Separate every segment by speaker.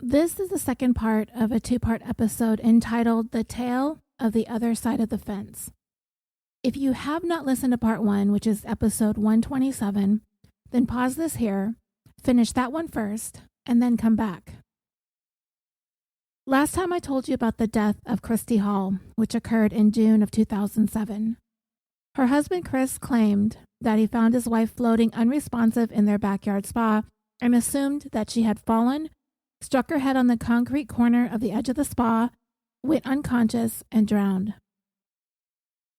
Speaker 1: This is the second part of a two-part episode entitled The Tale of the Other Side of the Fence. If you have not listened to part 1, which is episode 127, then pause this here, finish that one first, and then come back. Last time I told you about the death of Christi Hall, which occurred in June of 2007. Her husband Chris claimed that he found his wife floating unresponsive in their backyard spa and assumed that she had fallen, struck her head on the concrete corner of the edge of the spa, went unconscious, and drowned.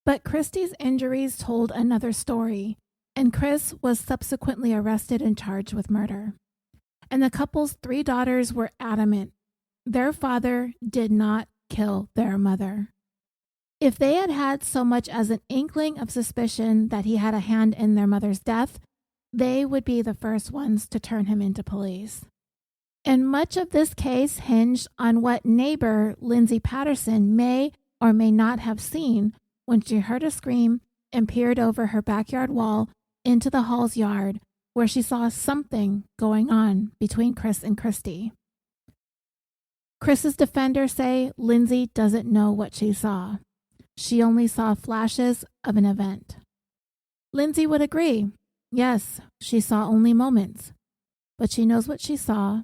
Speaker 1: But Christi's injuries told another story, and Chris was subsequently arrested and charged with murder. And the couple's 3 daughters were adamant their father did not kill their mother. If they had had so much as an inkling of suspicion that he had a hand in their mother's death, they would be the first ones to turn him into police. And much of this case hinged on what neighbor Lindsay Patterson may or may not have seen when she heard a scream and peered over her backyard wall into the Hall's yard, where she saw something going on between Chris and Christi. Chris's defenders say Lindsay doesn't know what she saw. She only saw flashes of an event. Lindsay would agree. Yes, she saw only moments, but she knows what she saw,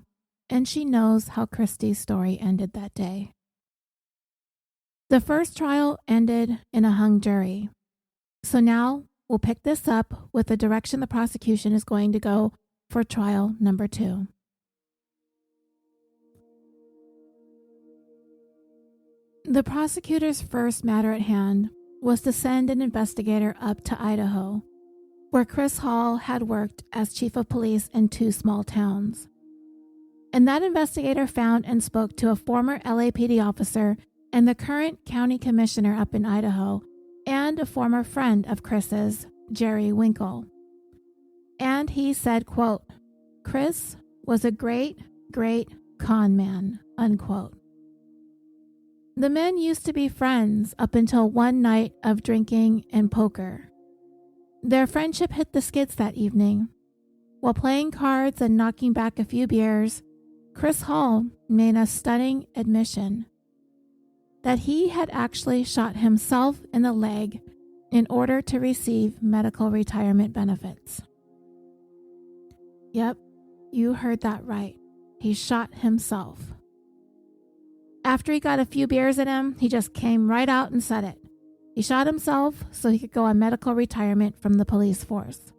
Speaker 1: and she knows how Christi's story ended that day. The first trial ended in a hung jury. So now we'll pick this up with the direction the prosecution is going to go for trial number 2. The prosecutor's first matter at hand was to send an investigator up to Idaho, where Chris Hall had worked as chief of police in 2 small towns. And that investigator found and spoke to a former LAPD officer and the current county commissioner up in Idaho, and a former friend of Chris's, Jerry Winkle. And he said, quote, "Chris was a great, great con man," unquote. The men used to be friends up until one night of drinking and poker. Their friendship hit the skids that evening. While playing cards and knocking back a few beers, Chris Hall made a stunning admission that he had actually shot himself in the leg in order to receive medical retirement benefits. Yep, you heard that right. He shot himself. After he got a few beers in him, he just came right out and said it. He shot himself so he could go on medical retirement from the police force.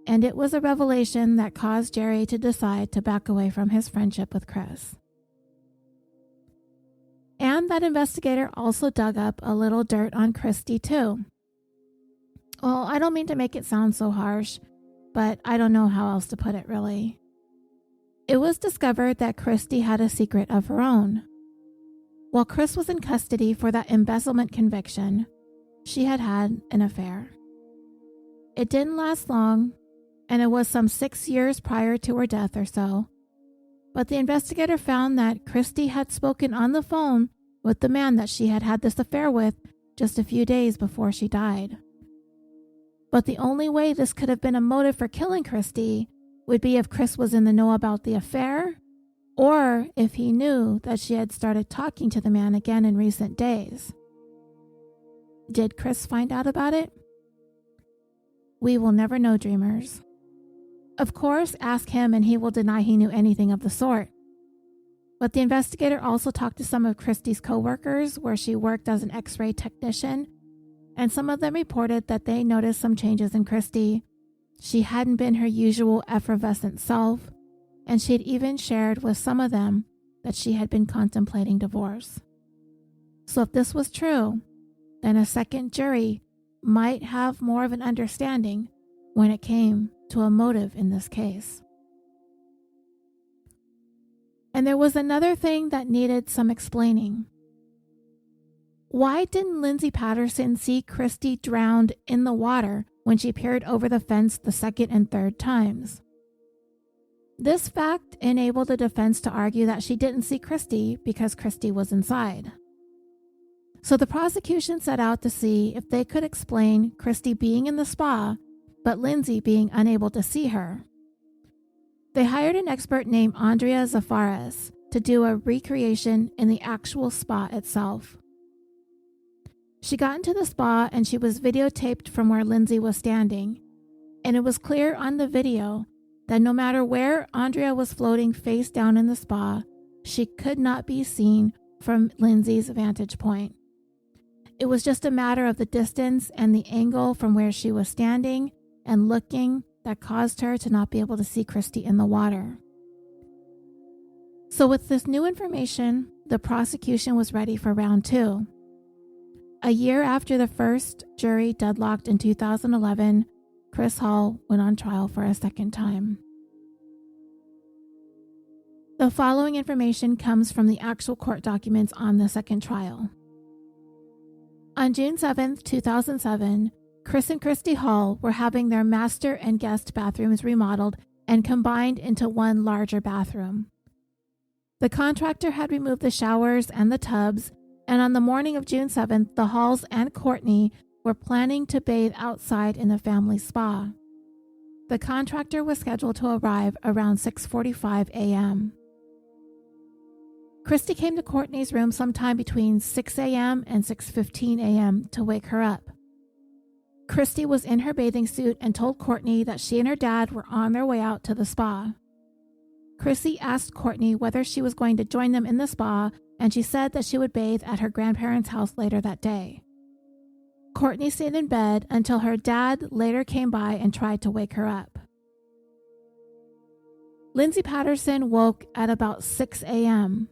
Speaker 1: And it was a revelation that caused Jerry to decide to back away from his friendship with Chris. And that investigator also dug up a little dirt on Christi too. Well, I don't mean to make it sound so harsh, but I don't know how else to put it really. It was discovered that Christi had a secret of her own. While Chris was in custody for that embezzlement conviction, she had had an affair. It didn't last long, and it was some 6 years prior to her death or so. But the investigator found that Christi had spoken on the phone with the man that she had had this affair with just a few days before she died. But the only way this could have been a motive for killing Christi would be if Chris was in the know about the affair, or if he knew that she had started talking to the man again in recent days. Did Chris find out about it? We will never know, dreamers. Of course, ask him and he will deny he knew anything of the sort. But the investigator also talked to some of Christi's co-workers where she worked as an X-ray technician, and some of them reported that they noticed some changes in Christi. She hadn't been her usual effervescent self, and she had even shared with some of them that she had been contemplating divorce. So if this was true, then a second jury might have more of an understanding when it came to a motive in this case. And there was another thing that needed some explaining. Why didn't Lindsay Patterson see Christi drowned in the water when she peered over the fence the second and third times? This fact enabled the defense to argue that she didn't see Christi because Christi was inside. So the prosecution set out to see if they could explain Christi being in the spa, but Lindsay being unable to see her. They hired an expert named Andrea Zafaras, to do a recreation in the actual spa itself. She got into the spa and she was videotaped from where Lindsay was standing, and it was clear on the video that no matter where Andrea was floating face down in the spa, she could not be seen from Lindsay's vantage point. It was just a matter of the distance and the angle from where she was standing and looking that caused her to not be able to see Christi in the water. So with this new information, the prosecution was ready for round 2. A year after the first jury deadlocked in 2011, Christi Hall went on trial for a second time. The following information comes from the actual court documents on the second trial. On June 7, 2007, Chris and Christi Hall were having their master and guest bathrooms remodeled and combined into one larger bathroom. The contractor had removed the showers and the tubs, and on the morning of June 7th, the Halls and Courtney were planning to bathe outside in the family spa. The contractor was scheduled to arrive around 6:45 a.m. Christi came to Courtney's room sometime between 6 a.m. and 6:15 a.m. to wake her up. Christi was in her bathing suit and told Courtney that she and her dad were on their way out to the spa. Christi asked Courtney whether she was going to join them in the spa, and she said that she would bathe at her grandparents' house later that day. Courtney stayed in bed until her dad later came by and tried to wake her up. Lindsay Patterson woke at about 6 a.m.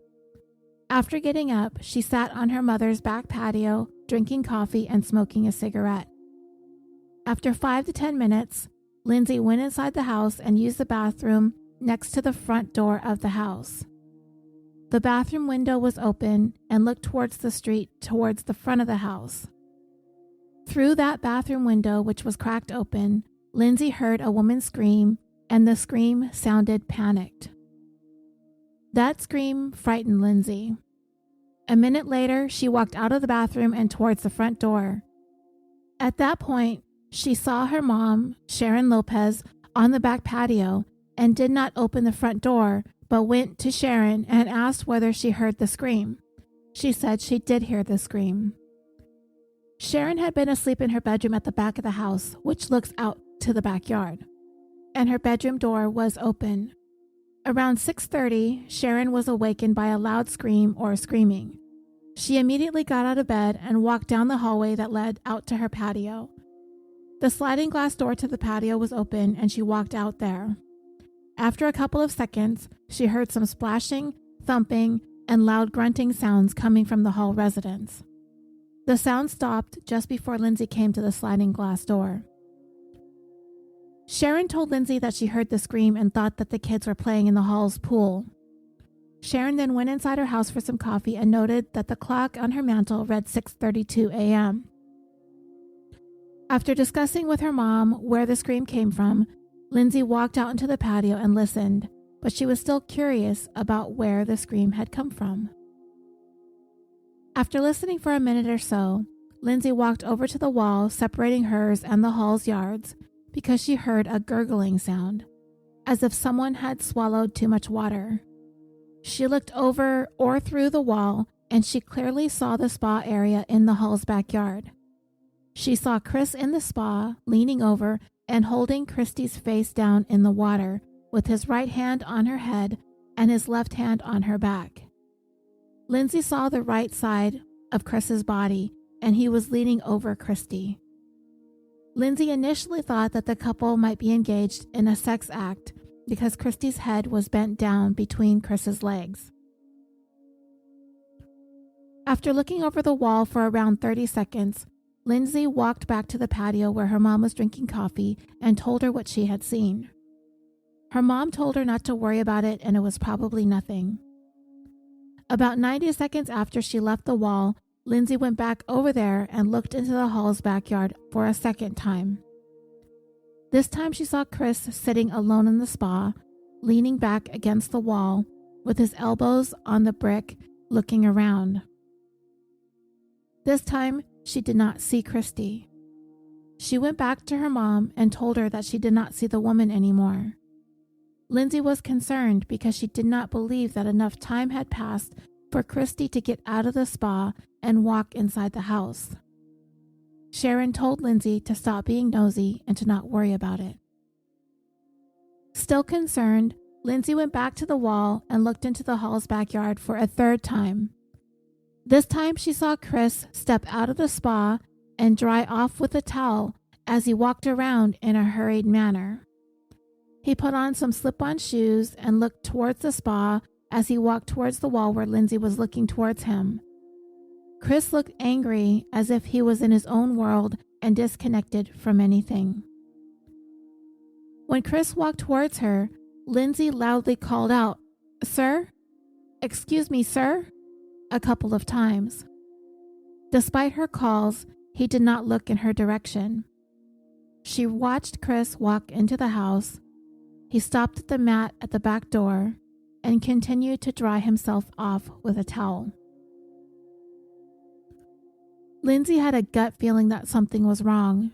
Speaker 1: After getting up, she sat on her mother's back patio, drinking coffee and smoking a cigarette. After 5 to 10 minutes, Lindsay went inside the house and used the bathroom next to the front door of the house. The bathroom window was open and looked towards the street towards the front of the house. Through that bathroom window, which was cracked open, Lindsay heard a woman scream, and the scream sounded panicked. That scream frightened Lindsay. A minute later, she walked out of the bathroom and towards the front door. At that point, she saw her mom, Sharon Lopez, on the back patio and did not open the front door, but went to Sharon and asked whether she heard the scream. She said she did hear the scream. Sharon had been asleep in her bedroom at the back of the house, which looks out to the backyard, and her bedroom door was open. Around 6:30, Sharon was awakened by a loud scream or screaming. She immediately got out of bed and walked down the hallway that led out to her patio. The sliding glass door to the patio was open and she walked out there. After a couple of seconds, she heard some splashing, thumping, and loud grunting sounds coming from the Hall residence. The sound stopped just before Lindsay came to the sliding glass door. Sharon told Lindsay that she heard the scream and thought that the kids were playing in the Hall's pool. Sharon then went inside her house for some coffee and noted that the clock on her mantle read 6:32 a.m. After discussing with her mom where the scream came from, Lindsay walked out into the patio and listened, but she was still curious about where the scream had come from. After listening for a minute or so, Lindsay walked over to the wall separating hers and the Hall's yards because she heard a gurgling sound, as if someone had swallowed too much water. She looked over or through the wall and she clearly saw the spa area in the Hall's backyard. She saw Chris in the spa, leaning over and holding Christi's face down in the water with his right hand on her head and his left hand on her back. Lindsay saw the right side of Chris's body and he was leaning over Christi. Lindsay initially thought that the couple might be engaged in a sex act because Christi's head was bent down between Chris's legs. After looking over the wall for around 30 seconds, Lindsay walked back to the patio where her mom was drinking coffee and told her what she had seen. Her mom told her not to worry about it and it was probably nothing. About 90 seconds after she left the wall, Lindsay went back over there and looked into the Hall's backyard for a second time. This time she saw Chris sitting alone in the spa, leaning back against the wall with his elbows on the brick, looking around. This time she did not see Christi. She went back to her mom and told her that she did not see the woman anymore. Lindsay was concerned because she did not believe that enough time had passed for Christi to get out of the spa and walk inside the house. Sharon told Lindsay to stop being nosy and to not worry about it. Still concerned, Lindsay went back to the wall and looked into the hall's backyard for a third time. This time she saw Chris step out of the spa and dry off with a towel as he walked around in a hurried manner. He put on some slip-on shoes and looked towards the spa as he walked towards the wall where Lindsay was looking towards him. Chris looked angry, as if he was in his own world and disconnected from anything. When Chris walked towards her, Lindsay loudly called out, "Sir? Excuse me, sir?" a couple of times. Despite her calls, he did not look in her direction. She watched Chris walk into the house. He stopped at the mat at the back door and continued to dry himself off with a towel. Lindsay had a gut feeling that something was wrong.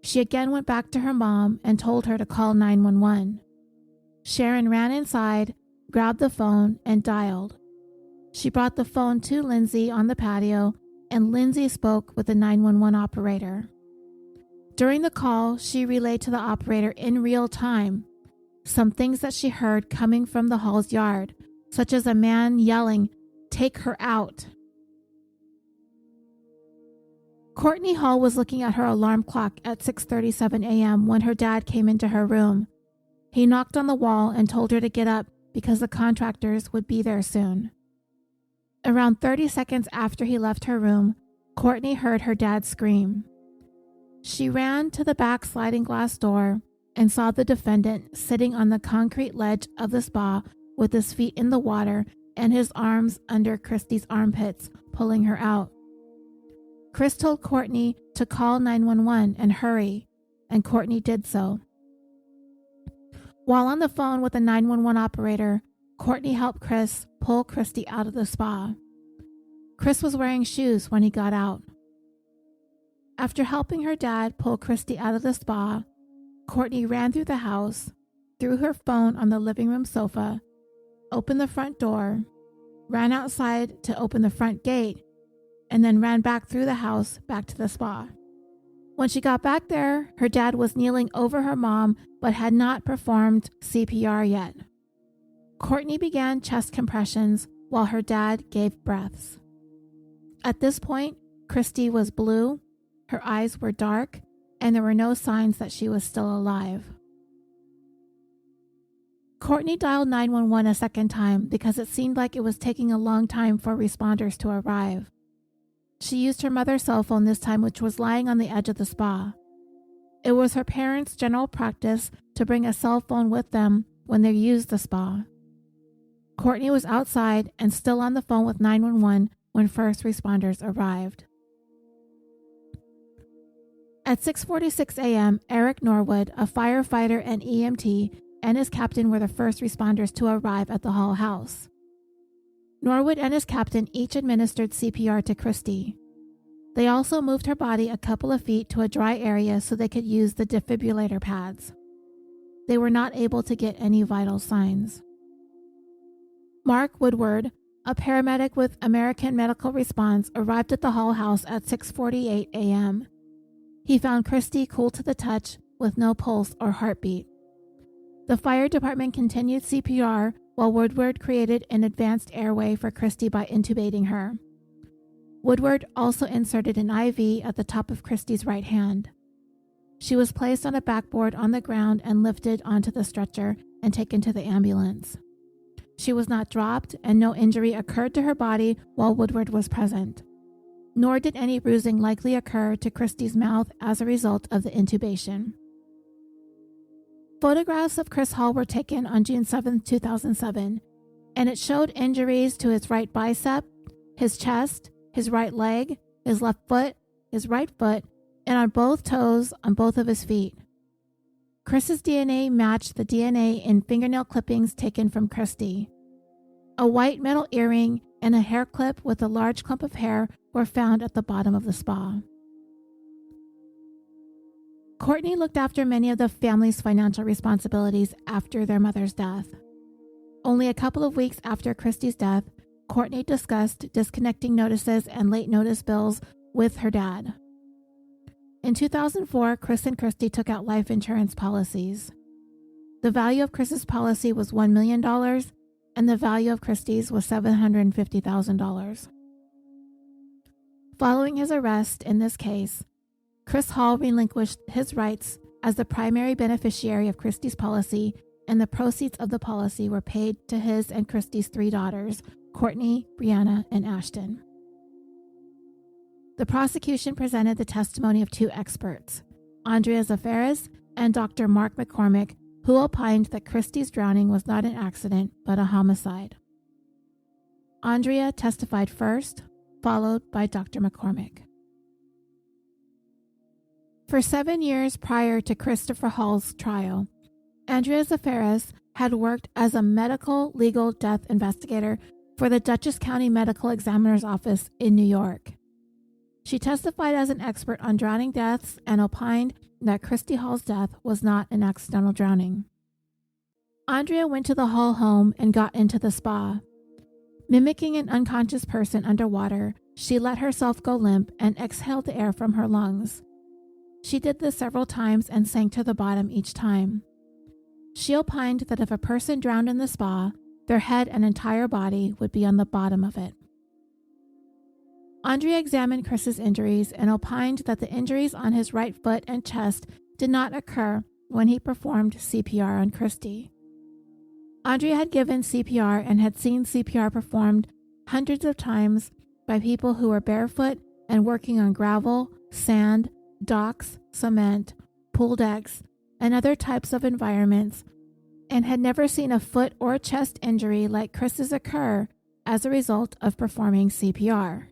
Speaker 1: She again went back to her mom and told her to call 911. Sharon ran inside, grabbed the phone, and dialed. She brought the phone to Lindsay on the patio, and Lindsay spoke with the 911 operator. During the call, she relayed to the operator in real time some things that she heard coming from the hall's yard, such as a man yelling, "Take her out." Courtney Hall was looking at her alarm clock at 6:37 a.m. when her dad came into her room. He knocked on the wall and told her to get up because the contractors would be there soon. Around 30 seconds after he left her room, Courtney heard her dad scream. She ran to the back sliding glass door and saw the defendant sitting on the concrete ledge of the spa with his feet in the water and his arms under Christi's armpits, pulling her out. Chris told Courtney to call 911 and hurry, and Courtney did so. While on the phone with the 911 operator, Courtney helped Chris pull Christi out of the spa. Chris was wearing shoes when he got out. After helping her dad pull Christi out of the spa, Courtney ran through the house, threw her phone on the living room sofa, opened the front door, ran outside to open the front gate, and then ran back through the house back to the spa. When she got back there, her dad was kneeling over her mom but had not performed CPR yet. Courtney began chest compressions while her dad gave breaths. At this point, Christi was blue, her eyes were dark, and there were no signs that she was still alive. Courtney dialed 911 a second time because it seemed like it was taking a long time for responders to arrive. She used her mother's cell phone this time, which was lying on the edge of the spa. It was her parents' general practice to bring a cell phone with them when they used the spa. Courtney was outside and still on the phone with 911 when first responders arrived. At 6:46 a.m., Eric Norwood, a firefighter and EMT, and his captain were the first responders to arrive at the Hall house. Norwood and his captain each administered CPR to Christi. They also moved her body a couple of feet to a dry area so they could use the defibrillator pads. They were not able to get any vital signs. Mark Woodward, a paramedic with American Medical Response, arrived at the Hall house at 6:48 a.m. He found Christi cool to the touch with no pulse or heartbeat. The fire department continued CPR while Woodward created an advanced airway for Christi by intubating her. Woodward also inserted an IV at the top of Christi's right hand. She was placed on a backboard on the ground and lifted onto the stretcher and taken to the ambulance. She was not dropped, and no injury occurred to her body while Woodward was present. Nor did any bruising likely occur to Christi's mouth as a result of the intubation. Photographs of Chris Hall were taken on June 7, 2007, and it showed injuries to his right bicep, his chest, his right leg, his left foot, his right foot, and on both toes on both of his feet. Chris's DNA matched the DNA in fingernail clippings taken from Christi. A white metal earring and a hair clip with a large clump of hair were found at the bottom of the spa. Courtney looked after many of the family's financial responsibilities after their mother's death. Only a couple of weeks after Christi's death, Courtney discussed disconnecting notices and late notice bills with her dad. In 2004, Chris and Christi took out life insurance policies. The value of Chris's policy was $1 million, and the value of Christi's was $750,000. Following his arrest in this case, Chris Hall relinquished his rights as the primary beneficiary of Christi's policy, and the proceeds of the policy were paid to his and Christi's 3 daughters, Courtney, Brianna, and Ashton. The prosecution presented the testimony of 2 experts, Andrea Zafaris and Dr. Mark McCormick, who opined that Christi's drowning was not an accident but a homicide. Andrea testified first, followed by Dr. McCormick. For 7 years prior to Christopher Hall's trial, Andrea Zafaris had worked as a medical legal death investigator for the Dutchess County Medical Examiner's Office in New York. She testified as an expert on drowning deaths and opined that Christi Hall's death was not an accidental drowning. Andrea went to the Hall home and got into the spa. Mimicking an unconscious person underwater, she let herself go limp and exhaled the air from her lungs. She did this several times and sank to the bottom each time. She opined that if a person drowned in the spa, their head and entire body would be on the bottom of it. Andrea examined Chris's injuries and opined that the injuries on his right foot and chest did not occur when he performed CPR on Christi. Andrea had given CPR and had seen CPR performed hundreds of times by people who were barefoot and working on gravel, sand, docks, cement, pool decks, and other types of environments, and had never seen a foot or chest injury like Chris's occur as a result of performing CPR.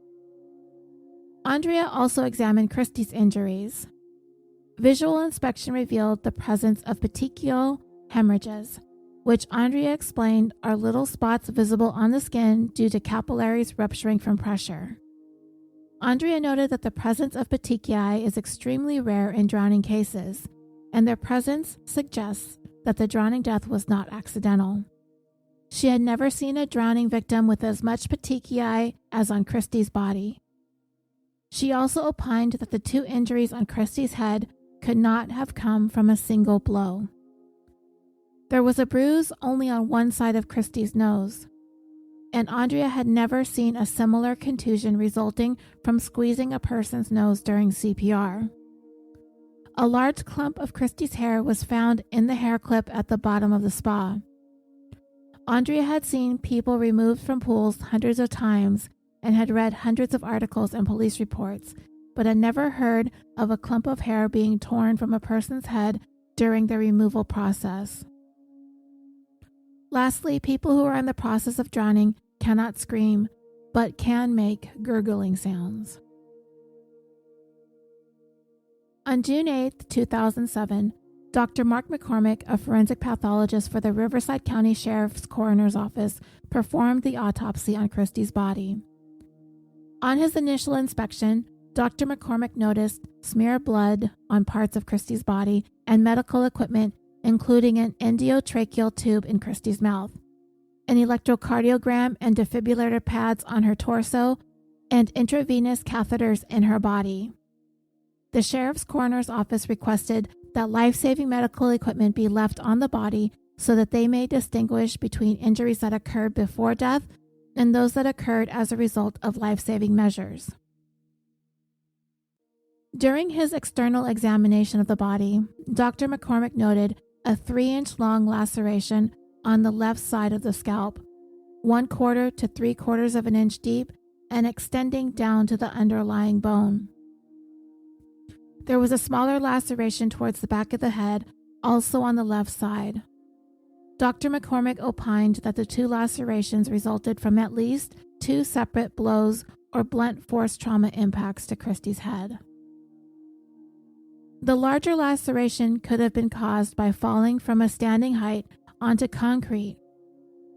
Speaker 1: Andrea also examined Christi's injuries. Visual inspection revealed the presence of petechial hemorrhages, which Andrea explained are little spots visible on the skin due to capillaries rupturing from pressure. Andrea noted that the presence of petechiae is extremely rare in drowning cases, and their presence suggests that the drowning death was not accidental. She had never seen a drowning victim with as much petechiae as on Christi's body. She also opined that the 2 injuries on Christi's head could not have come from a single blow. There was a bruise only on one side of Christi's nose, and Andrea had never seen a similar contusion resulting from squeezing a person's nose during CPR. A large clump of Christi's hair was found in the hair clip at the bottom of the spa. Andrea had seen people removed from pools hundreds of times and had read hundreds of articles and police reports, but had never heard of a clump of hair being torn from a person's head during the removal process. Lastly, people who are in the process of drowning cannot scream, but can make gurgling sounds. On June 8, 2007, Dr. Mark McCormick, a forensic pathologist for the Riverside County Sheriff's Coroner's Office, performed the autopsy on Christi's body. On his initial inspection, Dr. McCormick noticed smeared blood on parts of Christi's body and medical equipment, including an endotracheal tube in Christi's mouth, an electrocardiogram and defibrillator pads on her torso, and intravenous catheters in her body. The Sheriff's Coroner's Office requested that life-saving medical equipment be left on the body so that they may distinguish between injuries that occurred before death and those that occurred as a result of life-saving measures. During his external examination of the body, Dr. McCormick noted a 3-inch long laceration on the left side of the scalp, 1/4 to 3/4 of an inch deep and extending down to the underlying bone. There was a smaller laceration towards the back of the head, also on the left side. Dr. McCormick opined that the 2 lacerations resulted from at least 2 separate blows or blunt force trauma impacts to Christi's head. The larger laceration could have been caused by falling from a standing height onto concrete,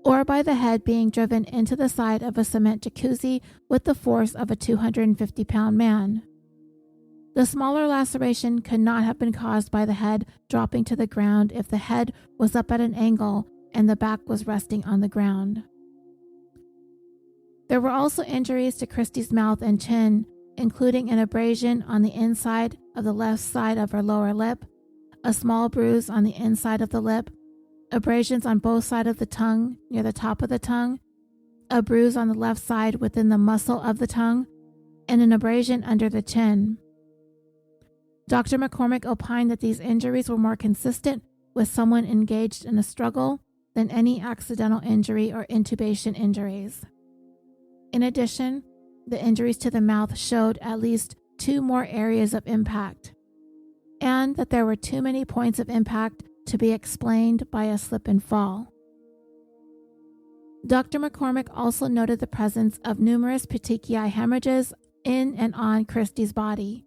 Speaker 1: or by the head being driven into the side of a cement jacuzzi with the force of a 250-pound man. The smaller laceration could not have been caused by the head dropping to the ground if the head was up at an angle and the back was resting on the ground. There were also injuries to Christi's mouth and chin, including an abrasion on the inside of the left side of her lower lip, a small bruise on the inside of the lip, abrasions on both sides of the tongue near the top of the tongue, a bruise on the left side within the muscle of the tongue, and an abrasion under the chin. Dr. McCormick opined that these injuries were more consistent with someone engaged in a struggle than any accidental injury or intubation injuries. In addition, the injuries to the mouth showed at least 2 more areas of impact, and that there were too many points of impact to be explained by a slip and fall. Dr. McCormick also noted the presence of numerous petechiae hemorrhages in and on Christi's body.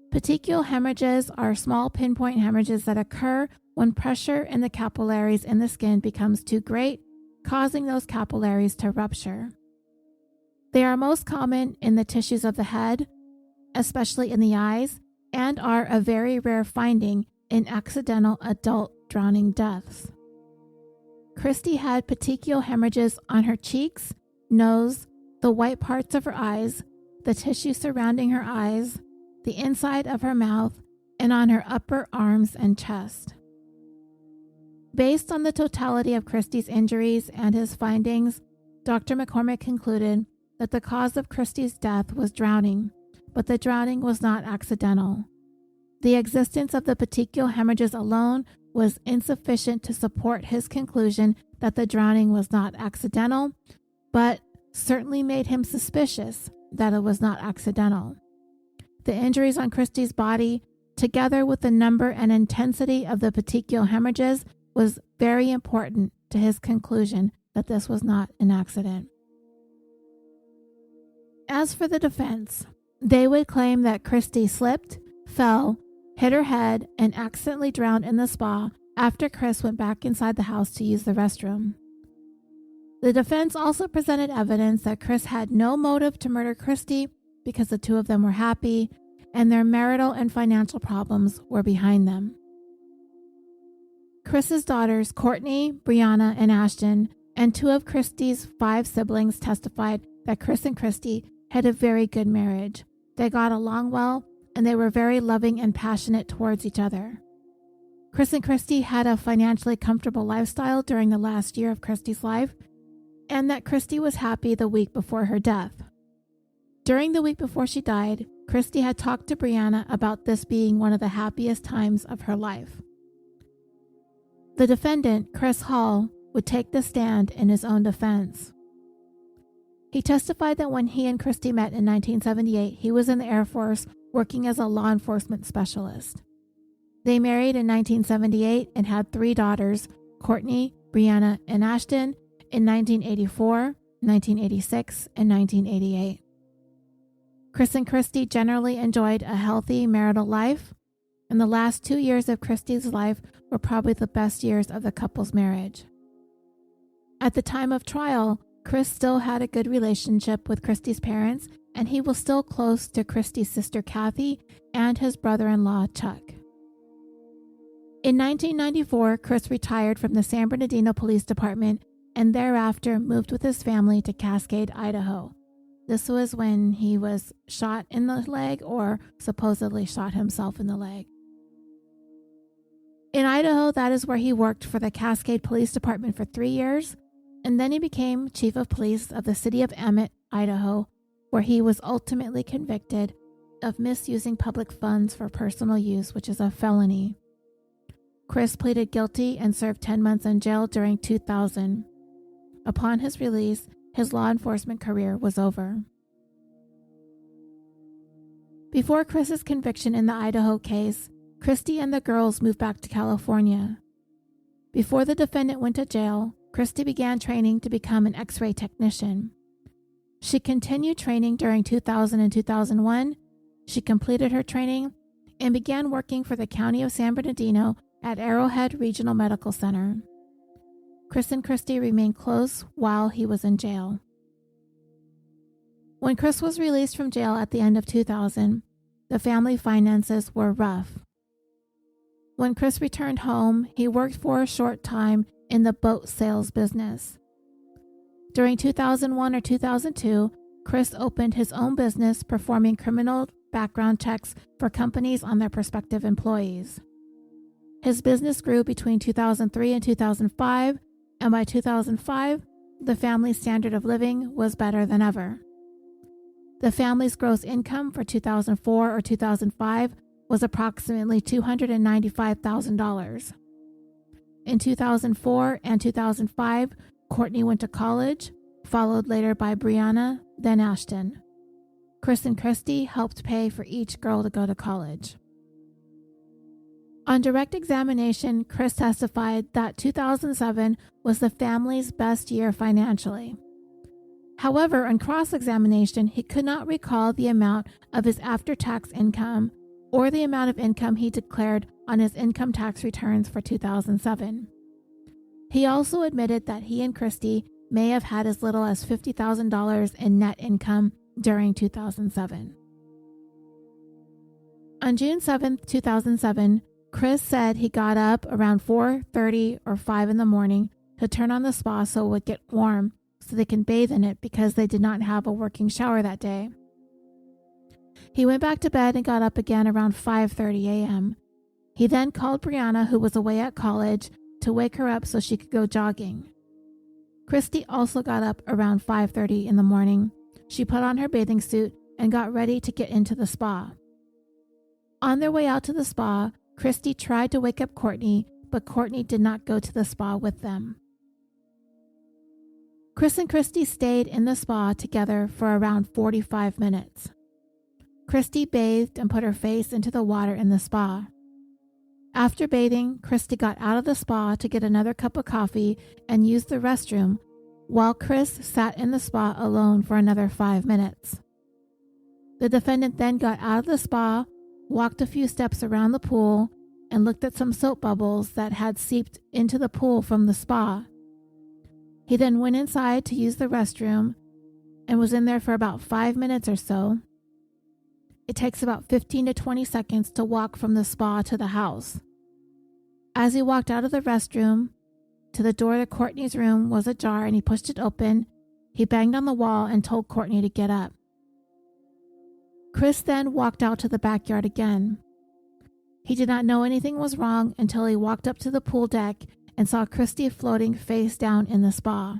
Speaker 1: Petechial hemorrhages are small pinpoint hemorrhages that occur when pressure in the capillaries in the skin becomes too great, causing those capillaries to rupture. They are most common in the tissues of the head, especially in the eyes, and are a very rare finding in accidental adult drowning deaths. Christi had petechial hemorrhages on her cheeks, nose, the white parts of her eyes, the tissue surrounding her eyes, the inside of her mouth, and on her upper arms and chest. Based on the totality of Christi's injuries and his findings, Dr. McCormick concluded that the cause of Christi's death was drowning, but the drowning was not accidental. The existence of the petechial hemorrhages alone was insufficient to support his conclusion that the drowning was not accidental, but certainly made him suspicious that it was not accidental. The injuries on Christi's body, together with the number and intensity of the petechial hemorrhages, was very important to his conclusion that this was not an accident. As for the defense, they would claim that Christi slipped, fell, hit her head, and accidentally drowned in the spa after Chris went back inside the house to use the restroom. The defense also presented evidence that Chris had no motive to murder Christi because the two of them were happy and their marital and financial problems were behind them. Chris's daughters, Courtney, Brianna, and Ashton, and 2 of Christi's 5 siblings testified that Chris and Christi had a very good marriage. They got along well, and they were very loving and passionate towards each other. Chris and Christi had a financially comfortable lifestyle during the last year of Christi's life, and that Christi was happy the week before her death. During the week before she died, Christi had talked to Brianna about this being one of the happiest times of her life. The defendant, Chris Hall, would take the stand in his own defense. He testified that when he and Christi met in 1978, he was in the Air Force working as a law enforcement specialist. They married in 1978 and had 3 daughters, Courtney, Brianna, and Ashton, in 1984, 1986, and 1988. Chris and Christi generally enjoyed a healthy marital life, and the last 2 years of Christi's life were probably the best years of the couple's marriage. At the time of trial, Chris still had a good relationship with Christi's parents, and he was still close to Christi's sister Kathy and his brother-in-law Chuck. In 1994, Chris retired from the San Bernardino Police Department and thereafter moved with his family to Cascade, Idaho. This was when he was shot in the leg or supposedly shot himself in the leg. In Idaho, that is where he worked for the Cascade Police Department for 3 years, and then he became chief of police of the city of Emmett, Idaho, where he was ultimately convicted of misusing public funds for personal use, which is a felony. Chris pleaded guilty and served 10 months in jail during 2000. Upon his release, his law enforcement career was over. Before Chris's conviction in the Idaho case, Christi and the girls moved back to California. Before the defendant went to jail, Christi began training to become an X-ray technician. She continued training during 2000 and 2001. She completed her training and began working for the County of San Bernardino at Arrowhead Regional Medical Center. Chris and Christi remained close while he was in jail. When Chris was released from jail at the end of 2000, the family finances were rough. When Chris returned home, he worked for a short time in the boat sales business. During 2001 or 2002, Chris opened his own business performing criminal background checks for companies on their prospective employees. His business grew between 2003 and 2005, and by 2005, the family's standard of living was better than ever. The family's gross income for 2004 or 2005 was approximately $295,000. In 2004 and 2005, Courtney went to college, followed later by Brianna, then Ashton. Chris and Christi helped pay for each girl to go to college. On direct examination, Chris testified that 2007 was the family's best year financially. However, on cross-examination, he could not recall the amount of his after-tax income or the amount of income he declared on his income tax returns for 2007. He also admitted that he and Christi may have had as little as $50,000 in net income during 2007. On June 7, 2007, Chris said he got up around 4:30 or 5 in the morning to turn on the spa so it would get warm so they can bathe in it because they did not have a working shower that day. He went back to bed and got up again around 5:30 a.m. He then called Brianna, who was away at college, to wake her up so she could go jogging. Christi also got up around 5:30 in the morning. She put on her bathing suit and got ready to get into the spa. On their way out to the spa, Christi tried to wake up Courtney, but Courtney did not go to the spa with them. Chris and Christi stayed in the spa together for around 45 minutes. Christi bathed and put her face into the water in the spa. After bathing, Christi got out of the spa to get another cup of coffee and used the restroom, while Chris sat in the spa alone for another 5 minutes. The defendant then got out of the spa, walked a few steps around the pool, and looked at some soap bubbles that had seeped into the pool from the spa. He then went inside to use the restroom and was in there for about 5 minutes or so. It takes about 15 to 20 seconds to walk from the spa to the house. As he walked out of the restroom to the door to Courtney's room was ajar and he pushed it open, he banged on the wall and told Courtney to get up. Chris then walked out to the backyard again. He did not know anything was wrong until he walked up to the pool deck and saw Christi floating face down in the spa.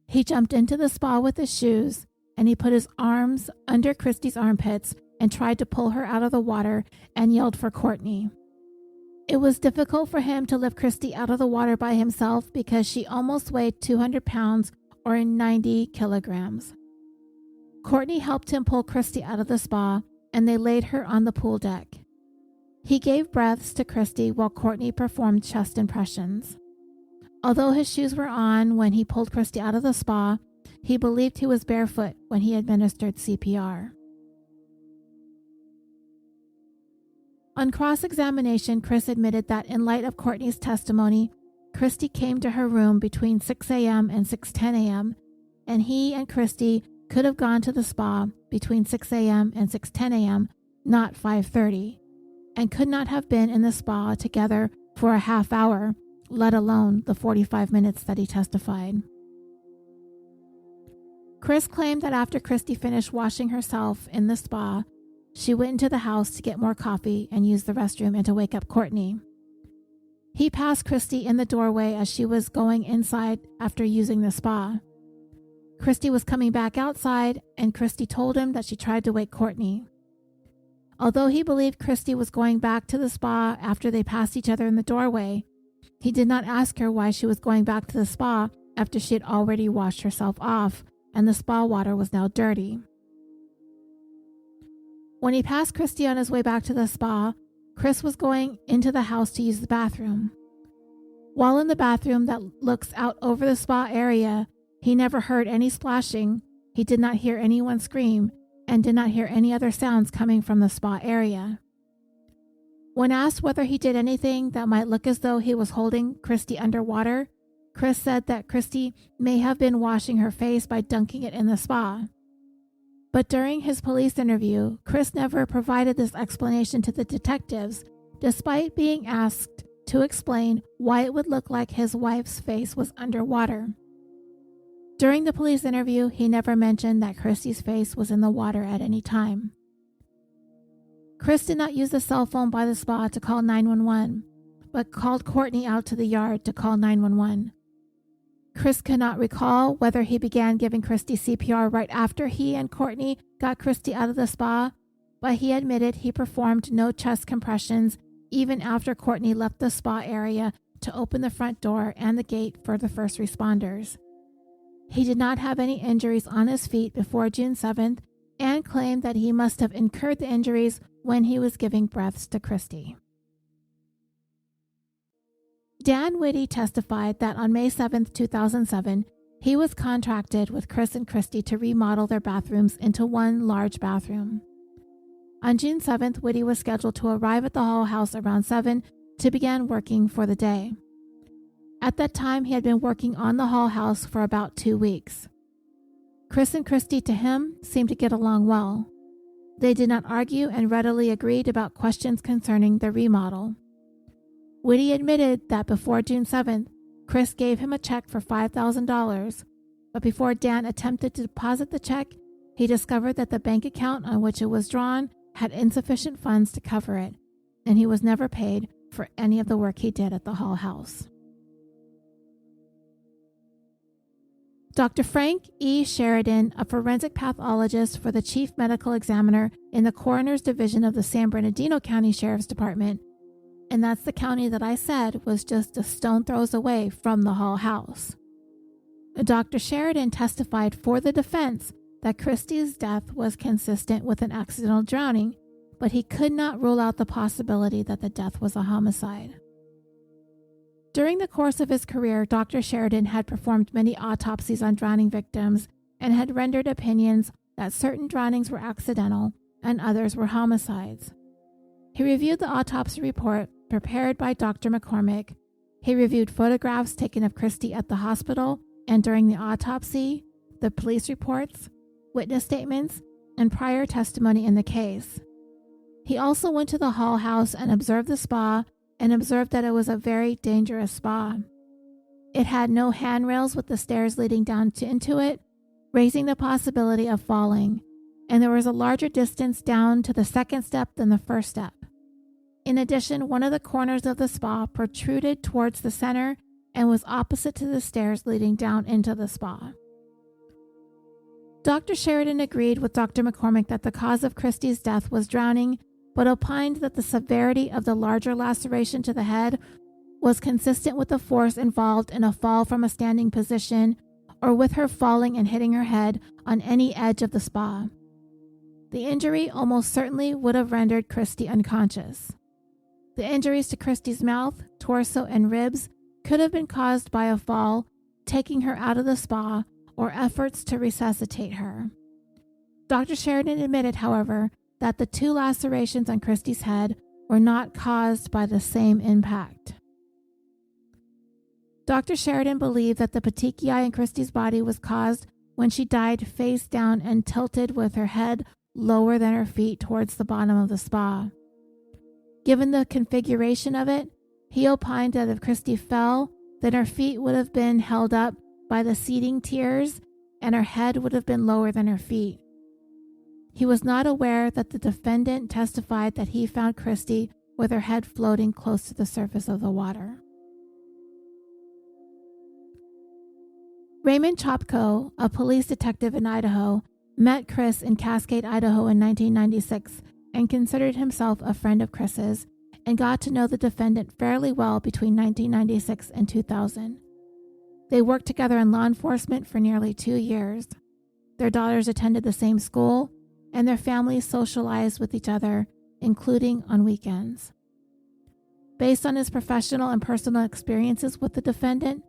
Speaker 1: He jumped into the spa with his shoes and he put his arms under Christi's armpits and tried to pull her out of the water and yelled for Courtney. It was difficult for him to lift Christi out of the water by himself because she almost weighed 200 pounds or 90 kilograms. Courtney helped him pull Christi out of the spa and they laid her on the pool deck. He gave breaths to Christi while Courtney performed chest impressions. Although his shoes were on when he pulled Christi out of the spa, he believed he was barefoot when he administered CPR. On cross-examination, Chris admitted that in light of Courtney's testimony, Christi came to her room between 6 a.m. and 6:10 a.m., and he and Christi could have gone to the spa between 6 a.m. and 6:10 a.m., not 5:30, and could not have been in the spa together for a half hour, let alone the 45 minutes that he testified. Chris claimed that after Christi finished washing herself in the spa, she went into the house to get more coffee and use the restroom and to wake up Courtney. He passed Christi in the doorway as she was going inside after using the spa. Christi was coming back outside and Christi told him that she tried to wake Courtney. Although he believed Christi was going back to the spa after they passed each other in the doorway, he did not ask her why she was going back to the spa after she had already washed herself off and the spa water was now dirty. When he passed Christi on his way back to the spa, Chris was going into the house to use the bathroom. While in the bathroom that looks out over the spa area, he never heard any splashing, he did not hear anyone scream, and did not hear any other sounds coming from the spa area. When asked whether he did anything that might look as though he was holding Christi underwater, Chris said that Christi may have been washing her face by dunking it in the spa. But during his police interview, Chris never provided this explanation to the detectives, despite being asked to explain why it would look like his wife's face was underwater. During the police interview, he never mentioned that Christi's face was in the water at any time. Chris did not use the cell phone by the spa to call 911, but called Courtney out to the yard to call 911. Chris could not recall whether he began giving Christi CPR right after he and Courtney got Christi out of the spa, but he admitted he performed no chest compressions even after Courtney left the spa area to open the front door and the gate for the first responders. He did not have any injuries on his feet before June 7th and claimed that he must have incurred the injuries when he was giving breaths to Christi. Dan Whitty testified that on May 7, 2007, he was contracted with Chris and Christi to remodel their bathrooms into one large bathroom. On June 7th, Whitty was scheduled to arrive at the Hall house around 7 to begin working for the day. At that time, he had been working on the Hall house for about 2 weeks. Chris and Christi, to him, seemed to get along well. They did not argue and readily agreed about questions concerning the remodel. Whitty admitted that before June 7th, Chris gave him a check for $5,000, but before Dan attempted to deposit the check, he discovered that the bank account on which it was drawn had insufficient funds to cover it, and he was never paid for any of the work he did at the Hall house. Dr. Frank E. Sheridan, a forensic pathologist for the chief medical examiner in the coroner's division of the San Bernardino County Sheriff's Department, and that's the county that I said was just a stone throws away from the Hall house. Dr. Sheridan testified for the defense that Christi's death was consistent with an accidental drowning, but he could not rule out the possibility that the death was a homicide. During the course of his career, Dr. Sheridan had performed many autopsies on drowning victims and had rendered opinions that certain drownings were accidental and others were homicides. He reviewed the autopsy report prepared by Dr. McCormick. He reviewed photographs taken of Christi at the hospital and during the autopsy, the police reports, witness statements, and prior testimony in the case. He also went to the Hall house and observed the spa and observed that it was a very dangerous spa. It had no handrails with the stairs leading down into it, raising the possibility of falling, and there was a larger distance down to the second step than the first step. In addition, one of the corners of the spa protruded towards the center and was opposite to the stairs leading down into the spa. Dr. Sheridan agreed with Dr. McCormick that the cause of Christi's death was drowning, but opined that the severity of the larger laceration to the head was consistent with the force involved in a fall from a standing position or with her falling and hitting her head on any edge of the spa. The injury almost certainly would have rendered Christi unconscious. The injuries to Christi's mouth, torso, and ribs could have been caused by a fall, taking her out of the spa, or efforts to resuscitate her. Dr. Sheridan admitted, however, that the 2 lacerations on Christi's head were not caused by the same impact. Dr. Sheridan believed that the petechiae in Christi's body was caused when she died face down and tilted with her head lower than her feet towards the bottom of the spa. Given the configuration of it, he opined that if Christi fell, then her feet would have been held up by the seating tiers and her head would have been lower than her feet. He was not aware that the defendant testified that he found Christi with her head floating close to the surface of the water. Raymond Chopko, a police detective in Idaho, met Chris in Cascade, Idaho in 1996 and considered himself a friend of Chris's and got to know the defendant fairly well between 1996 and 2000. They worked together in law enforcement for nearly 2 years. Their daughters attended the same school, and their families socialized with each other, including on weekends. Based on his professional and personal experiences with the defendant,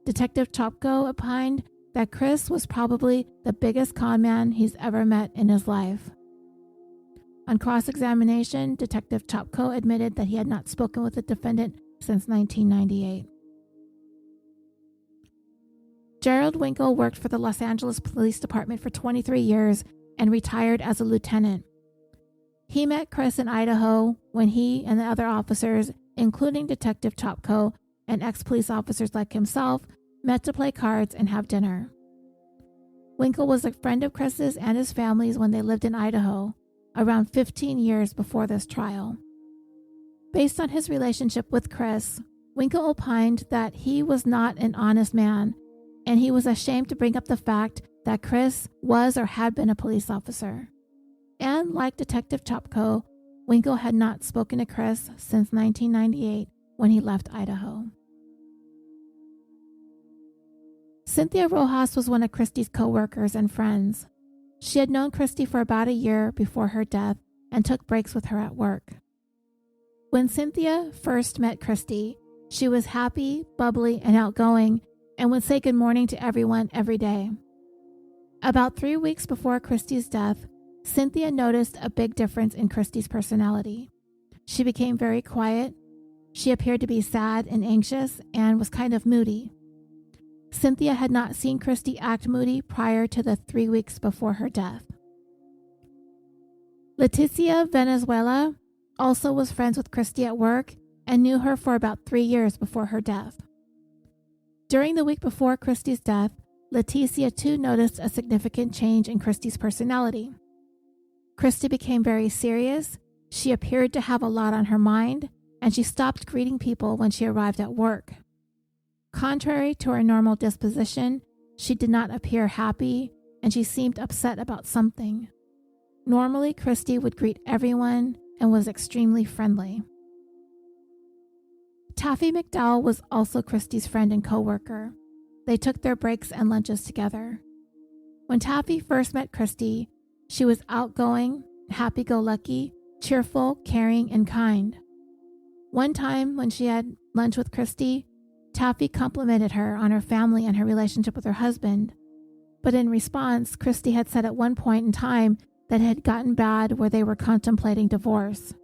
Speaker 1: Detective Chopko opined that Chris was probably the biggest con man he's ever met in his life. On cross-examination, Detective Chopko admitted that he had not spoken with the defendant since 1998. Gerald Winkle worked for the Los Angeles Police Department for 23 years and retired as a lieutenant. He met Chris in Idaho when he and the other officers, including Detective Chopko and ex-police officers like himself, met to play cards and have dinner. Winkle was a friend of Chris's and his family's when they lived in Idaho, around 15 years before this trial. Based on his relationship with Chris, Winkle opined that he was not an honest man, and he was ashamed to bring up the fact that Chris was or had been a police officer. And like Detective Chopko, Winkle had not spoken to Chris since 1998 when he left Idaho. Cynthia Rojas was one of Christi's co-workers and friends. She had known Christi for about a year before her death and took breaks with her at work. When Cynthia first met Christi, she was happy, bubbly, and outgoing, and would say good morning to everyone every day. About 3 weeks before Christi's death, Cynthia noticed a big difference in Christi's personality. She became very quiet. She appeared to be sad and anxious and was kind of moody. Cynthia had not seen Christi act moody prior to the 3 weeks before her death. Leticia Venezuela also was friends with Christi at work and knew her for about 3 years before her death. During the week before Christi's death, Leticia too noticed a significant change in Christi's personality. Christi became very serious, she appeared to have a lot on her mind, and she stopped greeting people when she arrived at work. Contrary to her normal disposition, she did not appear happy, and she seemed upset about something. Normally, Christi would greet everyone and was extremely friendly. Taffy McDowell was also Christi's friend and co-worker. They took their breaks and lunches together. When Taffy first met Christi, she was outgoing, happy-go-lucky, cheerful, caring, and kind. One time when she had lunch with Christi, Taffy complimented her on her family and her relationship with her husband. But in response, Christi had said at one point in time that it had gotten bad where they were contemplating divorce.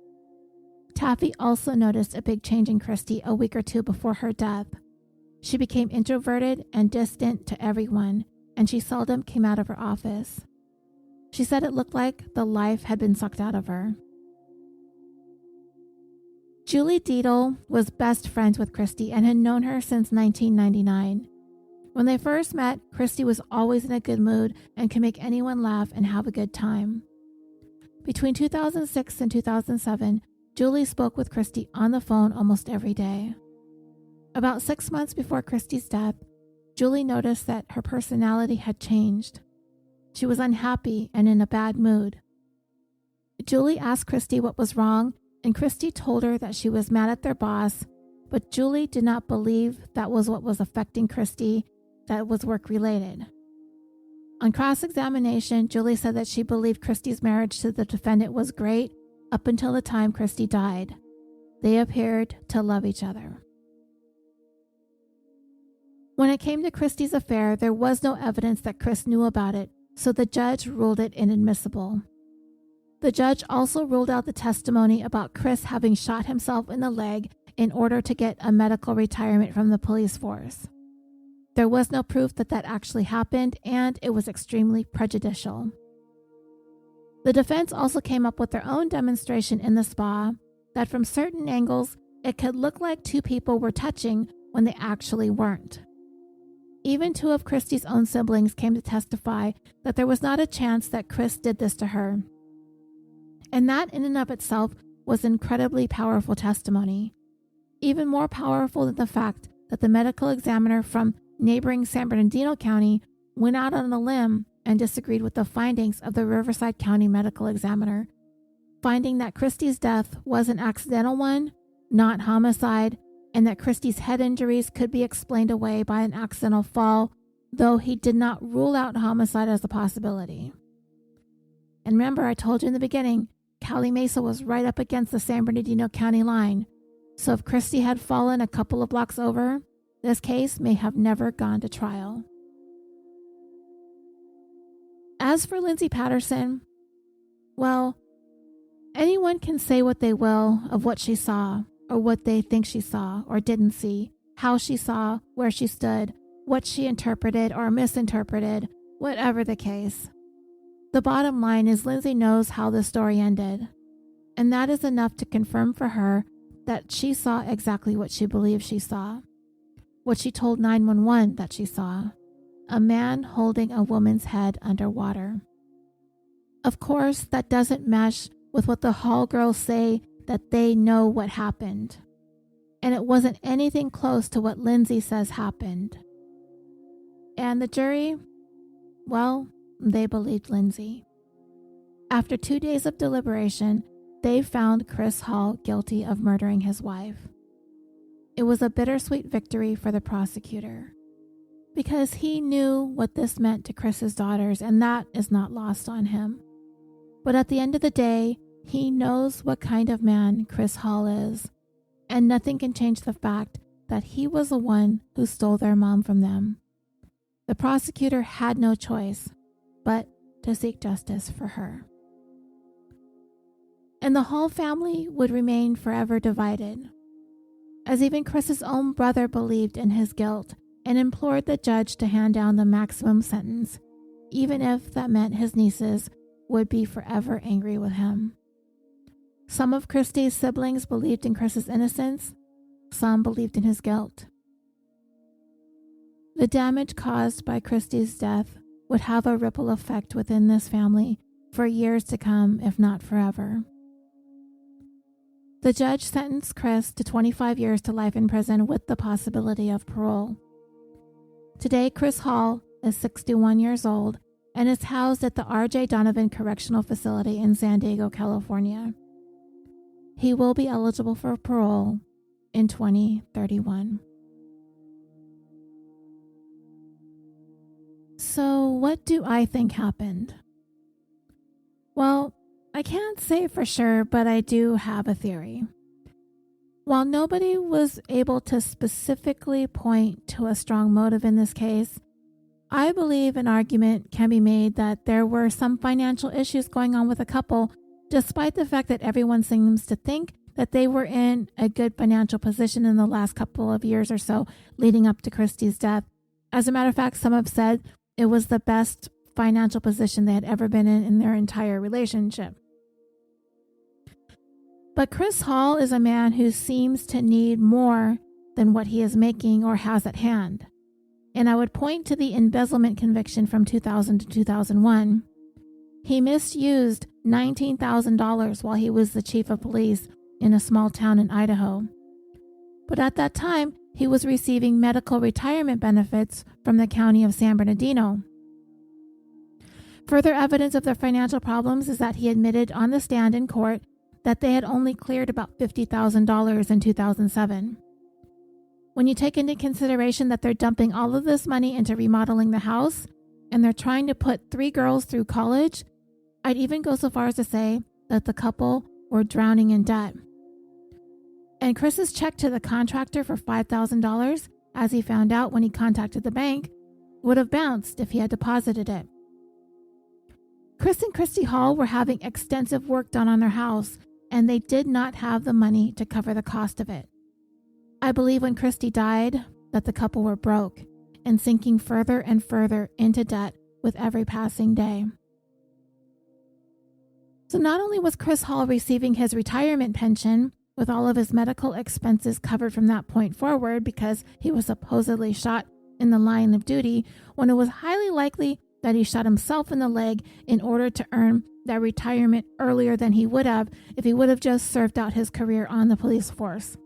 Speaker 1: Taffy also noticed a big change in Christi a week or two before her death. She became introverted and distant to everyone, and she seldom came out of her office. She said it looked like the life had been sucked out of her. Julie Dietl was best friends with Christi and had known her since 1999. When they first met, Christi was always in a good mood and could make anyone laugh and have a good time. Between 2006 and 2007, Julie spoke with Christi on the phone almost every day. About 6 months before Christi's death, Julie noticed that her personality had changed. She was unhappy and in a bad mood. Julie asked Christi what was wrong, and Christi told her that she was mad at their boss, but Julie did not believe that was what was affecting Christi, that was work-related. On cross-examination, Julie said that she believed Christi's marriage to the defendant was great up until the time Christi died. They appeared to love each other. When it came to Christi's affair, there was no evidence that Chris knew about it, so the judge ruled it inadmissible. The judge also ruled out the testimony about Chris having shot himself in the leg in order to get a medical retirement from the police force. There was no proof that that actually happened, and it was extremely prejudicial. The defense also came up with their own demonstration in the spa that from certain angles, it could look like two people were touching when they actually weren't. Even two of Christi's own siblings came to testify that there was not a chance that Chris did this to her. And that in and of itself was incredibly powerful testimony. Even more powerful than the fact that the medical examiner from neighboring San Bernardino County went out on a limb and disagreed with the findings of the Riverside County medical examiner, finding that Christi's death was an accidental one, not homicide, and that Christi's head injuries could be explained away by an accidental fall, though he did not rule out homicide as a possibility. And remember, I told you in the beginning, Cali Mesa was right up against the San Bernardino County line, so if Christi had fallen a couple of blocks over, this case may have never gone to trial. As for Lindsay Patterson, well, anyone can say what they will of what she saw, or what they think she saw or didn't see, how she saw, where she stood, what she interpreted or misinterpreted, whatever the case. The bottom line is Lindsay knows how the story ended, and that is enough to confirm for her that she saw exactly what she believed she saw, what she told 911 that she saw, a man holding a woman's head underwater. Of course, that doesn't mesh with what the Hall girls say that they know what happened, and it wasn't anything close to what Lindsay says happened. And the jury, well, they believed Lindsay. After 2 days of deliberation, they found Chris Hall guilty of murdering his wife. It was a bittersweet victory for the prosecutor, because he knew what this meant to Chris's daughters, and that is not lost on him. But at the end of the day, he knows what kind of man Chris Hall is, and nothing can change the fact that he was the one who stole their mom from them. The prosecutor had no choice but to seek justice for her. And the Hall family would remain forever divided, as even Chris's own brother believed in his guilt and implored the judge to hand down the maximum sentence, even if that meant his nieces would be forever angry with him. Some of Christi's siblings believed in Chris's innocence, some believed in his guilt. The damage caused by Christi's death would have a ripple effect within this family for years to come, if not forever. The judge sentenced Chris to 25 years to life in prison with the possibility of parole. Today, Chris Hall is 61 years old and is housed at the R.J. Donovan Correctional Facility in San Diego, California. He will be eligible for parole in 2031. So, what do I think happened? Well, I can't say for sure, but I do have a theory. While nobody was able to specifically point to a strong motive in this case, I believe an argument can be made that there were some financial issues going on with the couple, despite the fact that everyone seems to think that they were in a good financial position in the last couple of years or so leading up to Christi's death. As a matter of fact, some have said it was the best financial position they had ever been in their entire relationship. But Chris Hall is a man who seems to need more than what he is making or has at hand. And I would point to the embezzlement conviction from 2000 to 2001. He misused $19,000 while he was the chief of police in a small town in Idaho. But at that time, he was receiving medical retirement benefits from the county of San Bernardino. Further evidence of their financial problems is that he admitted on the stand in court that they had only cleared about $50,000 in 2007. When you take into consideration that they're dumping all of this money into remodeling the house and they're trying to put 3 girls through college, I'd even go so far as to say that the couple were drowning in debt. And Chris's check to the contractor for $5,000, as he found out when he contacted the bank, would have bounced if he had deposited it. Chris and Christi Hall were having extensive work done on their house, and they did not have the money to cover the cost of it. I believe when Christi died that the couple were broke and sinking further and further into debt with every passing day. So not only was Chris Hall receiving his retirement pension with all of his medical expenses covered from that point forward because he was supposedly shot in the line of duty, when it was highly likely that he shot himself in the leg in order to earn that retirement earlier than he would have if he would have just served out his career on the police force.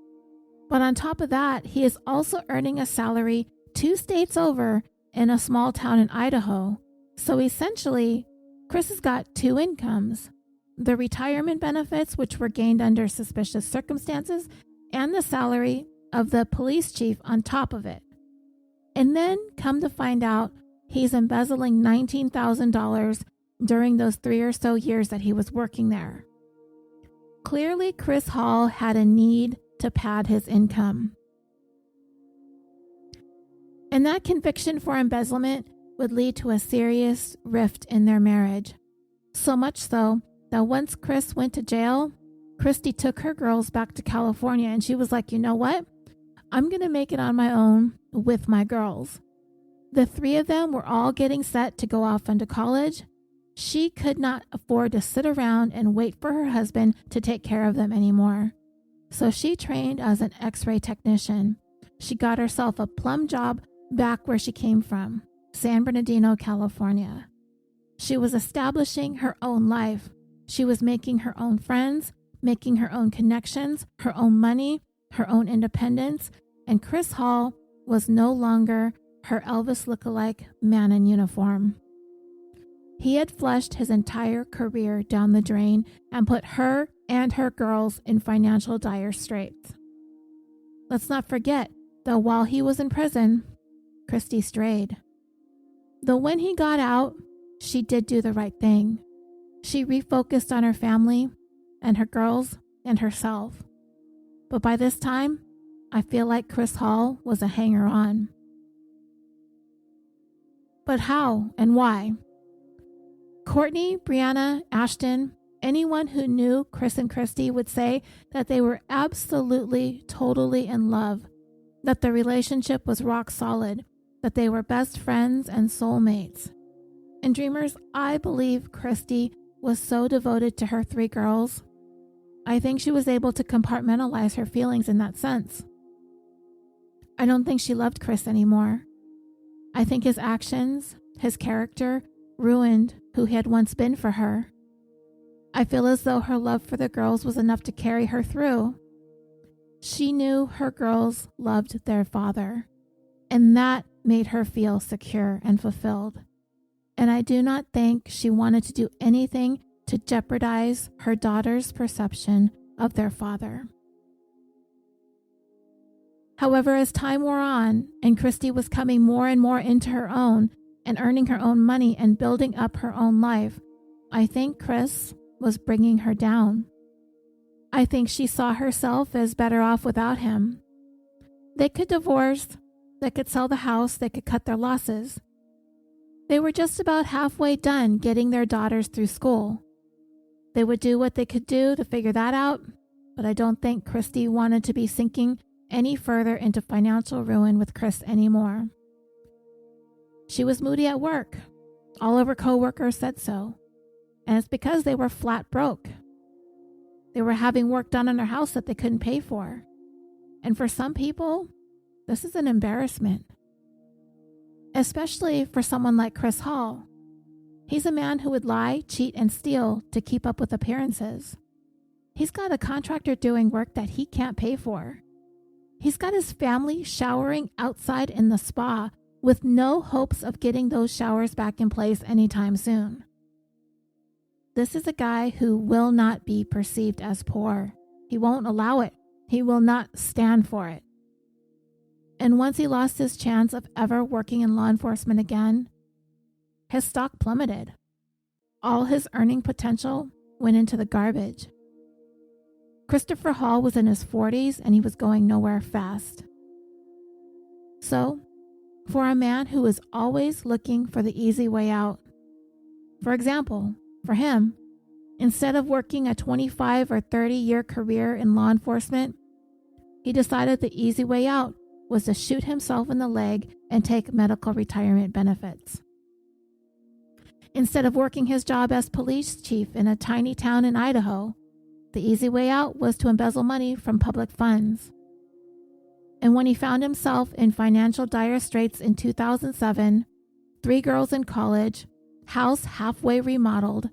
Speaker 1: But on top of that, he is also earning a salary 2 states over in a small town in Idaho. So essentially, Chris has got 2 incomes: the retirement benefits, which were gained under suspicious circumstances, and the salary of the police chief on top of it. And then come to find out, he's embezzling $19,000 during those 3 or so years that he was working there. Clearly, Chris Hall had a need to pad his income. And that conviction for embezzlement would lead to a serious rift in their marriage. So much so that once Chris went to jail, Christi took her girls back to California and she was like, you know what? I'm going to make it on my own with my girls. The 3 of them were all getting set to go off into college. She could not afford to sit around and wait for her husband to take care of them anymore. So she trained as an X-ray technician. She got herself a plum job back where she came from, San Bernardino, California. She was establishing her own life. She was making her own friends, making her own connections, her own money, her own independence, and Chris Hall was no longer her Elvis lookalike man in uniform. He had flushed his entire career down the drain and put her and her girls in financial dire straits. Let's not forget that while he was in prison, Christi strayed. Though when he got out, she did do the right thing. She refocused on her family and her girls and herself. But by this time, I feel like Chris Hall was a hanger-on. But how and why? Courtney, Brianna, Ashton, anyone who knew Chris and Christi would say that they were absolutely, totally in love, that the relationship was rock solid, that they were best friends and soulmates. And dreamers, I believe Christi was so devoted to her 3 girls. I think she was able to compartmentalize her feelings in that sense. I don't think she loved Chris anymore. I think his actions, his character, ruined who he had once been for her. I feel as though her love for the girls was enough to carry her through. She knew her girls loved their father, and that made her feel secure and fulfilled. And I do not think she wanted to do anything to jeopardize her daughter's perception of their father. However, as time wore on and Christi was coming more and more into her own and earning her own money and building up her own life, I think Chris was bringing her down. I think she saw herself as better off without him. They could divorce, they could sell the house, they could cut their losses. They were just about halfway done getting their daughters through school. They would do what they could do to figure that out, but I don't think Christi wanted to be sinking any further into financial ruin with Chris anymore. She was moody at work. All of her coworkers said so. And it's because they were flat broke. They were having work done on their house that they couldn't pay for. And for some people, this is an embarrassment. Especially for someone like Chris Hall. He's a man who would lie, cheat, and steal to keep up with appearances. He's got a contractor doing work that he can't pay for. He's got his family showering outside in the spa with no hopes of getting those showers back in place anytime soon. This is a guy who will not be perceived as poor. He won't allow it. He will not stand for it. And once he lost his chance of ever working in law enforcement again, his stock plummeted. All his earning potential went into the garbage. Christopher Hall was in his 40s and he was going nowhere fast. So, for a man who is always looking for the easy way out, for example, for him, instead of working a 25 or 30-year career in law enforcement, he decided the easy way out was to shoot himself in the leg and take medical retirement benefits. Instead of working his job as police chief in a tiny town in Idaho, the easy way out was to embezzle money from public funds. And when he found himself in financial dire straits in 2007, 3 girls in college, house halfway remodeled,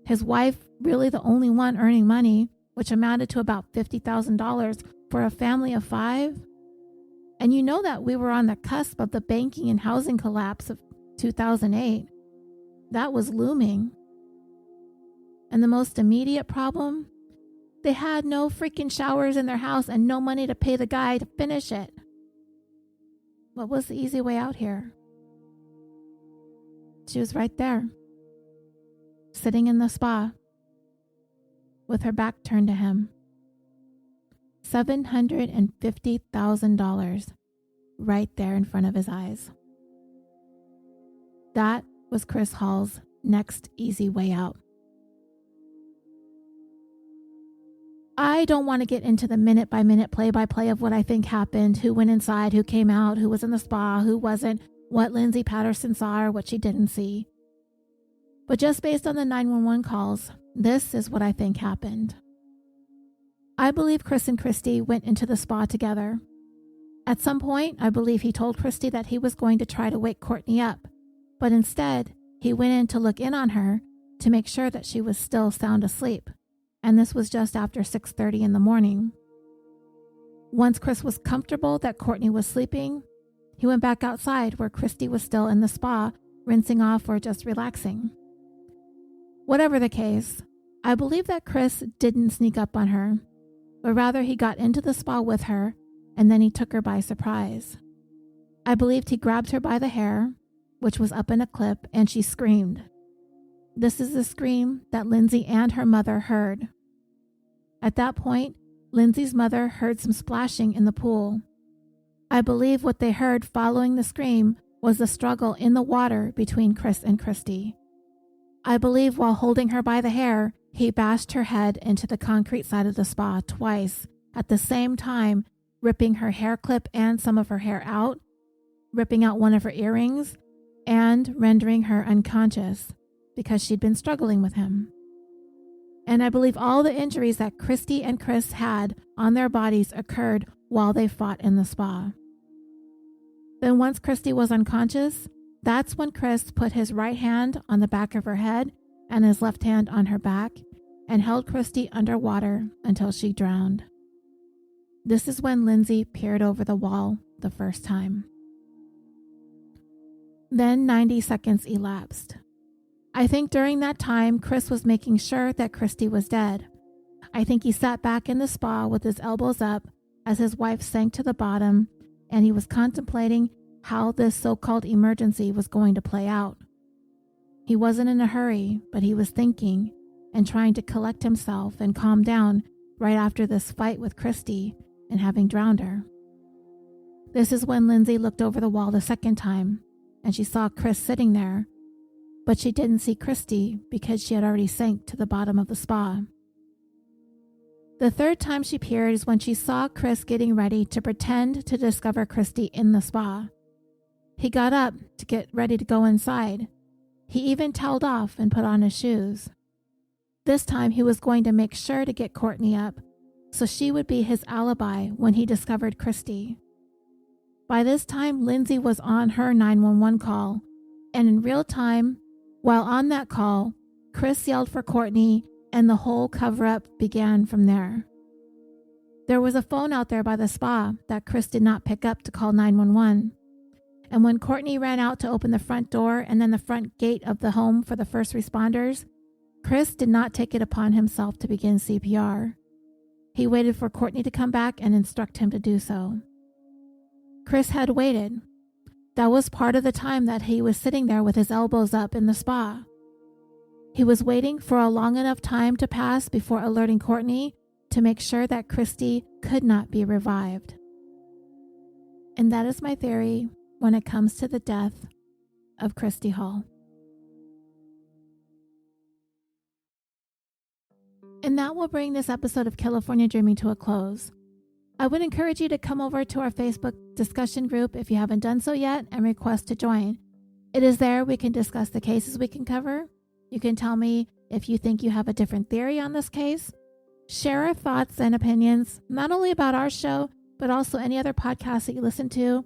Speaker 1: his wife really the only one earning money, which amounted to about $50,000 for a family of 5. And you know that we were on the cusp of the banking and housing collapse of 2008. That was looming. And the most immediate problem? They had no freaking showers in their house and no money to pay the guy to finish it. What was the easy way out here? She was right there, sitting in the spa, with her back turned to him. $750,000 right there in front of his eyes. That was Chris Hall's next easy way out. I don't want to get into the minute-by-minute, play-by-play of what I think happened, who went inside, who came out, who was in the spa, who wasn't, what Lindsay Patterson saw or what she didn't see. But just based on the 911 calls, this is what I think happened. I believe Chris and Christi went into the spa together. At some point, I believe he told Christi that he was going to try to wake Courtney up, but instead, he went in to look in on her to make sure that she was still sound asleep, and this was just after 6:30 in the morning. Once Chris was comfortable that Courtney was sleeping, he went back outside where Christi was still in the spa, rinsing off or just relaxing. Whatever the case, I believe that Chris didn't sneak up on her, but rather he got into the spa with her and then he took her by surprise. I believed he grabbed her by the hair, which was up in a clip, and she screamed. This is the scream that Lindsay and her mother heard. At that point, Lindsay's mother heard some splashing in the pool. I believe what they heard following the scream was the struggle in the water between Chris and Christi. I believe while holding her by the hair, he bashed her head into the concrete side of the spa twice, at the same time ripping her hair clip and some of her hair out, ripping out one of her earrings, and rendering her unconscious because she'd been struggling with him. And I believe all the injuries that Christi and Chris had on their bodies occurred while they fought in the spa. Then once Christi was unconscious, that's when Chris put his right hand on the back of her head and his left hand on her back and held Christi underwater until she drowned. This is when Lindsay peered over the wall the first time. Then 90 seconds elapsed. I think during that time, Chris was making sure that Christi was dead. I think he sat back in the spa with his elbows up as his wife sank to the bottom, and he was contemplating how this so-called emergency was going to play out. He wasn't in a hurry, but he was thinking and trying to collect himself and calm down right after this fight with Christi and having drowned her. This is when Lindsay looked over the wall the second time, and she saw Chris sitting there, but she didn't see Christi because she had already sank to the bottom of the spa. The third time she peered is when she saw Chris getting ready to pretend to discover Christi in the spa. He got up to get ready to go inside. He even toweled off and put on his shoes. This time he was going to make sure to get Courtney up, so she would be his alibi when he discovered Christi. By this time, Lindsay was on her 911 call, and in real time, while on that call, Chris yelled for Courtney, and the whole cover-up began from there. There was a phone out there by the spa that Chris did not pick up to call 911, and when Courtney ran out to open the front door and then the front gate of the home for the first responders, Chris did not take it upon himself to begin CPR. He waited for Courtney to come back and instruct him to do so. Chris had waited. That was part of the time that he was sitting there with his elbows up in the spa. He was waiting for a long enough time to pass before alerting Courtney to make sure that Christi could not be revived. And that is my theory when it comes to the death of Christi Hall. And that will bring this episode of California Dreaming to a close. I would encourage you to come over to our Facebook discussion group if you haven't done so yet and request to join. It is there we can discuss the cases we can cover. You can tell me if you think you have a different theory on this case. Share our thoughts and opinions, not only about our show, but also any other podcasts that you listen to,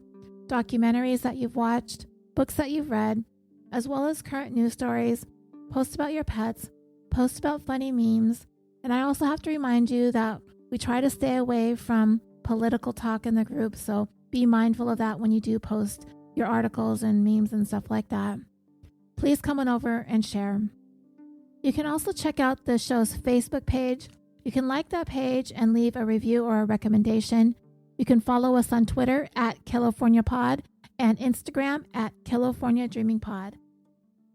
Speaker 1: documentaries that you've watched, books that you've read, as well as current news stories, post about your pets, post about funny memes. And I also have to remind you that we try to stay away from political talk in the group, so be mindful of that when you do post your articles and memes and stuff like that. Please come on over and share. You can also check out the show's Facebook page. You can like that page and leave a review or a recommendation. You can follow us on Twitter at CaliforniaPod and Instagram at CaliforniaDreamingPod.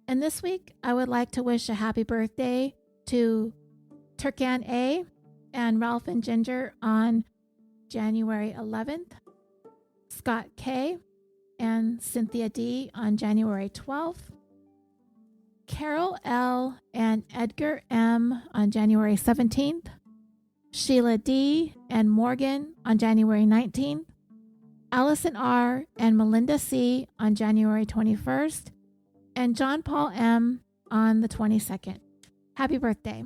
Speaker 1: And this week, I would like to wish a happy birthday to Turkan A and Ralph and Ginger on January 11th, Scott K and Cynthia D on January 12th, Carol L and Edgar M on January 17th, Sheila D and Morgan on January 19th, Allison R and Melinda C on January 21st, and John Paul M on the 22nd. Happy birthday.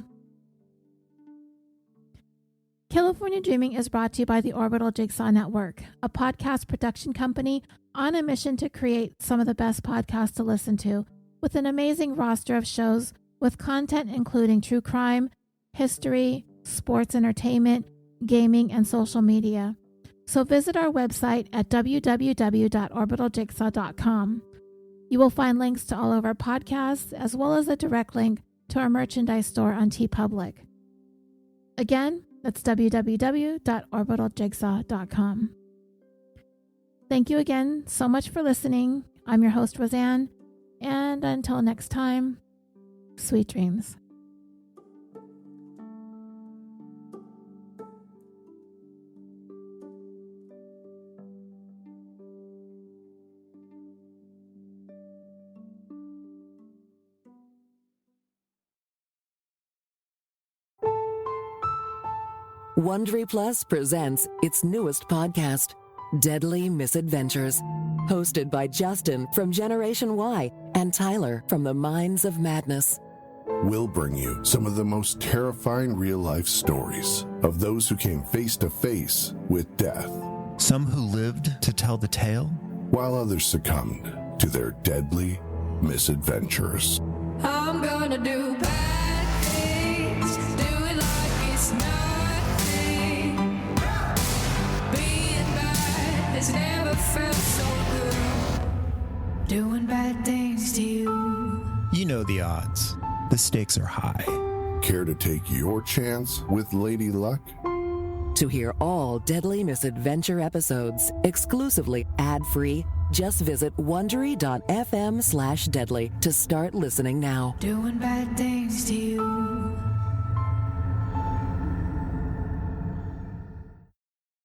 Speaker 1: California Dreaming is brought to you by the Orbital Jigsaw Network, a podcast production company on a mission to create some of the best podcasts to listen to, with an amazing roster of shows with content including true crime, history, sports entertainment, gaming, and social media. So visit our website at www.orbitaljigsaw.com. You will find links to all of our podcasts, as well as a direct link to our merchandise store on TeePublic. Again, that's www.orbitaljigsaw.com. Thank you again so much for listening. I'm your host, Roseanne, and until next time, sweet dreams.
Speaker 2: Wondery Plus presents its newest podcast, Deadly Misadventures, hosted by Justin from Generation Y and Tyler from the Minds of Madness.
Speaker 3: We'll bring you some of the most terrifying real-life stories of those who came face to face with death.
Speaker 4: Some who lived to tell the tale,
Speaker 3: while others succumbed to their deadly misadventures.
Speaker 5: I'm gonna do bad things, do it like it's nothing. Being bad has never felt so good. Doing bad things to you.
Speaker 4: you know the odds. The stakes are high.
Speaker 3: Care to take your chance with Lady Luck?
Speaker 2: To hear all Deadly Misadventure episodes exclusively ad-free, just visit Wondery.fm/deadly to start listening now.
Speaker 5: Doing bad things to you.